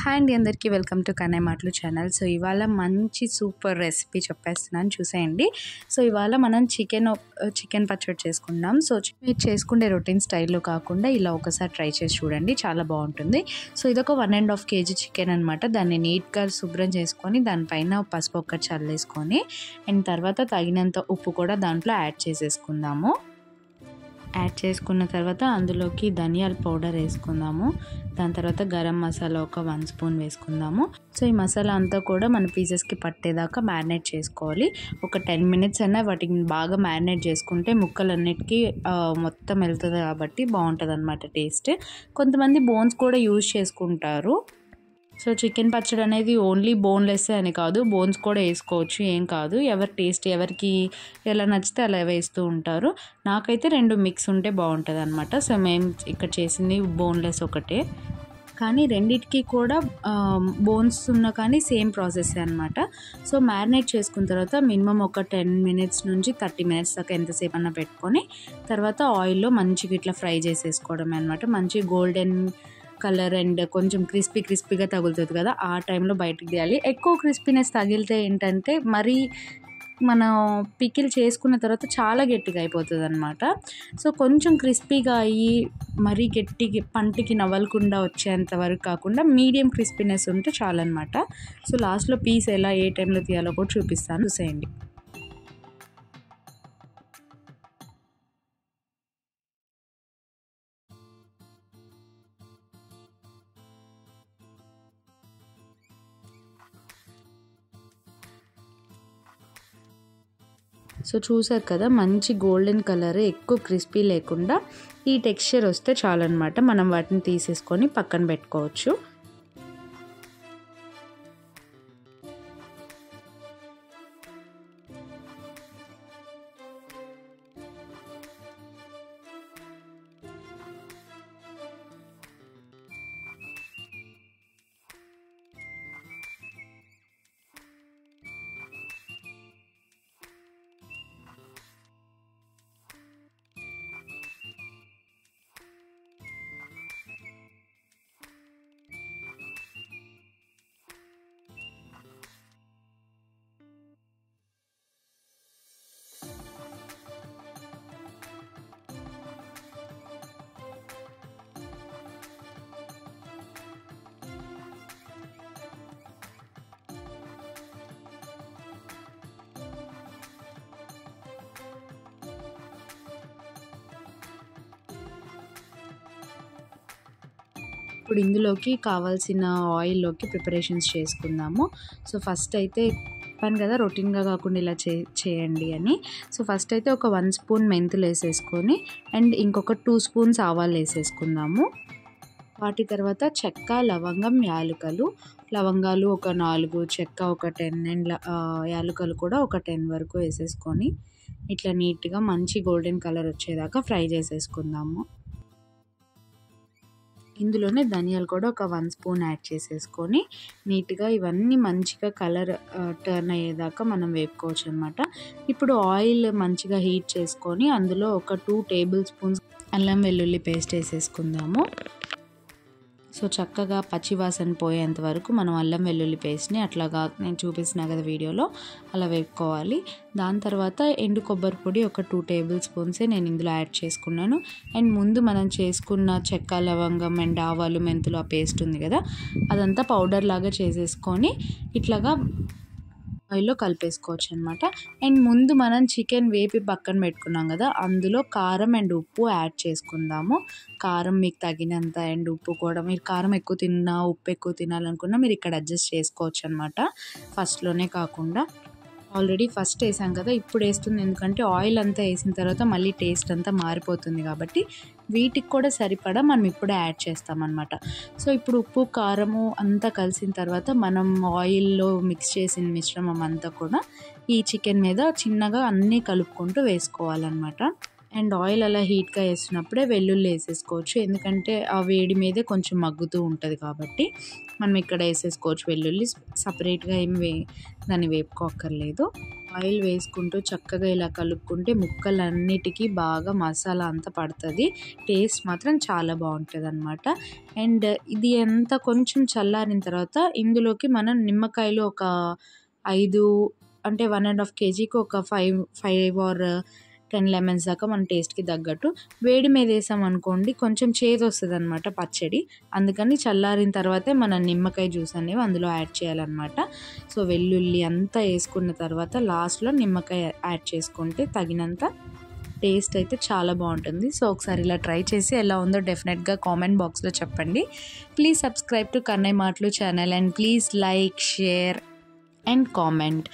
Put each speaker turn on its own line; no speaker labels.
Hi అండి, అందరికీ welcome to Kannayya మాటలు ఛానల్. సో ఇవాళ మంచి సూపర్ రెసిపీ చెప్పేస్తున్నాను, చూసేయండి. సో ఇవాళ మనం చికెన్ పచ్చడి చేసుకుందాం. సో మీరు చేసుకునే రొటీన్ స్టైల్లో కాకుండా ఇలా ఒకసారి ట్రై చేసి చూడండి, చాలా బాగుంటుంది. సో ఇదొక 1.5 kg చికెన్ అనమాట. దాన్ని నీట్గా శుభ్రం చేసుకొని దానిపైన పసుపు ఒక్కటి చల్లేసుకొని అండ్ తర్వాత తగినంత ఉప్పు కూడా దాంట్లో యాడ్ చేసేసుకుందాము. యాడ్ చేసుకున్న తర్వాత అందులోకి ధనియాల పౌడర్ వేసుకుందాము. దాని తర్వాత గరం మసాలా ఒక 1 స్పూన్ వేసుకుందాము. సో ఈ మసాలా అంతా కూడా మన పీసెస్కి పట్టేదాకా మ్యారినేట్ చేసుకోవాలి. ఒక 10 minutes అయినా వాటిని బాగా మ్యారినేట్ చేసుకుంటే ముక్కలన్నిటికీ మొత్తం వెళ్తుంది కాబట్టి బాగుంటుంది అన్నమాట టేస్ట్. కొంతమంది బోన్స్ కూడా యూజ్ చేసుకుంటారు. సో చికెన్ పచ్చడి అనేది ఓన్లీ బోన్లెస్ అని కాదు, బోన్స్ కూడా వేసుకోవచ్చు, ఏం కాదు. ఎవరి టేస్ట్ ఎవరికి ఎలా నచ్చితే అలా వేస్తూ ఉంటారు. నాకైతే 2 మిక్స్ ఉంటే బాగుంటుంది అనమాట. సో మేము ఇక్కడ చేసింది బోన్లెస్ ఒకటే, కానీ రెండిటికి కూడా బోన్స్ ఉన్న కానీ సేమ్ ప్రాసెస్ అనమాట. సో మ్యారినేట్ చేసుకున్న తర్వాత మినిమం ఒక 10 minutes నుంచి 30 minutes దాకా ఎంతసేపు అన్నా పెట్టుకొని తర్వాత ఆయిల్లో మంచిగా ఇట్లా ఫ్రై చేసేసుకోవడమే అనమాట. మంచి గోల్డెన్ కలర్ అండ్ కొంచెం క్రిస్పీగా తగులుతుంది కదా, ఆ టైంలో బయటకు తీయాలి. ఎక్కువ క్రిస్పీనెస్ తగిలితే ఏంటంటే మరీ మనం పికిల్ చేసుకున్న తర్వాత చాలా గట్టిగా అయిపోతుంది అనమాట. సో కొంచెం క్రిస్పీగా అయ్యి మరీ గట్టికి పంటికి నవ్వలకుండా వచ్చేంత వరకు కాకుండా మీడియం క్రిస్పీనెస్ ఉంటే చాలన్నమాట. సో లాస్ట్లో పీస్ ఎలా ఏ టైంలో తీయాలో కూడా చూపిస్తాను, చూసేయండి. సో చూసారు కదా, మంచి గోల్డెన్ కలర్, ఎక్కువ క్రిస్పీ లేకుండా ఈ టెక్స్చర్ వస్తే చాలన్నమాట. మనం వాటిని తీసేసుకొని పక్కన పెట్టుకోవచ్చు. ఇప్పుడు ఇందులోకి కావాల్సిన ఆయిల్లోకి ప్రిపరేషన్స్ చేసుకుందాము. సో ఫస్ట్ అయితే చెప్పాను కదా రొటీన్గా కాకుండా ఇలా చేయండి అని. సో ఫస్ట్ అయితే ఒక 1 స్పూన్ మెంతులు వేసేసుకొని అండ్ ఇంకొక 2 స్పూన్స్ ఆవాలు వేసేసుకుందాము. వాటి తర్వాత చెక్క, లవంగం, యాలకులు. లవంగాలు ఒక 4, చెక్క ఒక 10 అండ్ యాలకులు కూడా ఒక 10 వరకు వేసేసుకొని ఇట్లా నీట్గా మంచి గోల్డెన్ కలర్ వచ్చేదాకా ఫ్రై చేసేసుకుందాము. ఇందులోనే ధనియాలు కూడా ఒక 1 స్పూన్ యాడ్ చేసేసుకొని నీట్గా ఇవన్నీ మంచిగా కలర్ టర్న్ అయ్యేదాకా మనం వేపుకోవచ్చు అనమాట. ఇప్పుడు ఆయిల్ మంచిగా హీట్ చేసుకొని అందులో ఒక 2 టేబుల్ స్పూన్స్ అల్లం వెల్లుల్లి పేస్ట్ వేసేసుకుందాము. సో చక్కగా పచ్చివాసన పోయేంత వరకు మనం అల్లం వెల్లుల్లి పేస్ట్ని అట్లాగా నేను చూపిస్తున్నా కదా వీడియోలో అలా వేపుకోవాలి. దాని తర్వాత ఎండు కొబ్బరి పొడి ఒక 2 టేబుల్ స్పూన్సే నేను ఇందులో యాడ్ చేసుకున్నాను. అండ్ ముందు మనం చేసుకున్న చెక్క, లవంగం అండ్ ఆవాలు, మెంతులు ఆ పేస్ట్ ఉంది కదా, అదంతా పౌడర్ లాగా చేసేసుకొని ఇట్లాగా ఆయిల్లో కలిపేసుకోవచ్చు అనమాట. అండ్ ముందు మనం చికెన్ వేపి పక్కన పెట్టుకున్నాం కదా, అందులో కారం అండ్ ఉప్పు యాడ్ చేసుకుందాము. కారం మీకు తగినంత అండ్ ఉప్పు కూడా, మీరు కారం ఎక్కువ తిన్నా ఉప్పు ఎక్కువ తినాలనుకున్నా మీరు ఇక్కడ అడ్జస్ట్ చేసుకోవచ్చు అనమాట. ఫస్ట్లోనే కాకుండా ఆల్రెడీ ఫస్ట్ వేసాం కదా, ఇప్పుడు వేస్తుంది ఎందుకంటే ఆయిల్ అంతా వేసిన తర్వాత మళ్ళీ టేస్ట్ అంతా మారిపోతుంది కాబట్టి వీటికి కూడా సరిపడా మనం ఇప్పుడే యాడ్ చేస్తామన్నమాట. సో ఇప్పుడు ఉప్పు కారము అంతా కలిసిన తర్వాత మనం ఆయిల్లో మిక్స్ చేసిన మిశ్రమం అంతా కూడా ఈ చికెన్ మీద చిన్నగా అన్నీ కలుపుకుంటూ వేసుకోవాలన్నమాట. అండ్ ఆయిల్ అలా హీట్గా వేసినప్పుడే వెల్లుల్లి వేసేసుకోవచ్చు, ఎందుకంటే ఆ వేడి మీదే కొంచెం మగ్గుతూ ఉంటుంది కాబట్టి మనం ఇక్కడ వేసేసుకోవచ్చు వెల్లుల్లి. సపరేట్గా దాన్ని వేపుకోక్కర్లేదు. ఆయిల్ వేసుకుంటూ చక్కగా ఇలా కలుపుకుంటే ముక్కలన్నిటికీ బాగా మసాలా అంతా పడుతుంది. టేస్ట్ మాత్రం చాలా బాగుంటుంది అనమాట. అండ్ ఇది అంతా కొంచెం చల్లారిన తర్వాత ఇందులోకి మనం నిమ్మకాయలు ఒక 5 అంటే 1.5 kgకి ఒక 5 ఆర్ 10 లెమన్స్ దాకా మన టేస్ట్కి తగ్గట్టు వేడి మీద వేసామనుకోండి కొంచెం చేదు వస్తుంది అనమాట పచ్చడి. అందుకని చల్లారిన తర్వాతే మనం నిమ్మకాయ జ్యూస్ అనేవి అందులో యాడ్ చేయాలన్నమాట. సో వెల్లుల్లి అంతా వేసుకున్న తర్వాత లాస్ట్లో నిమ్మకాయ యాడ్ చేసుకుంటే తగినంత టేస్ట్ అయితే చాలా బాగుంటుంది. సో ఒకసారి ఇలా ట్రై చేసి ఎలా ఉందో డెఫినెట్గా కామెంట్ బాక్స్లో చెప్పండి. ప్లీజ్ సబ్స్క్రైబ్ టు కన్నయ్య మాటలు channel and please like, share and comment.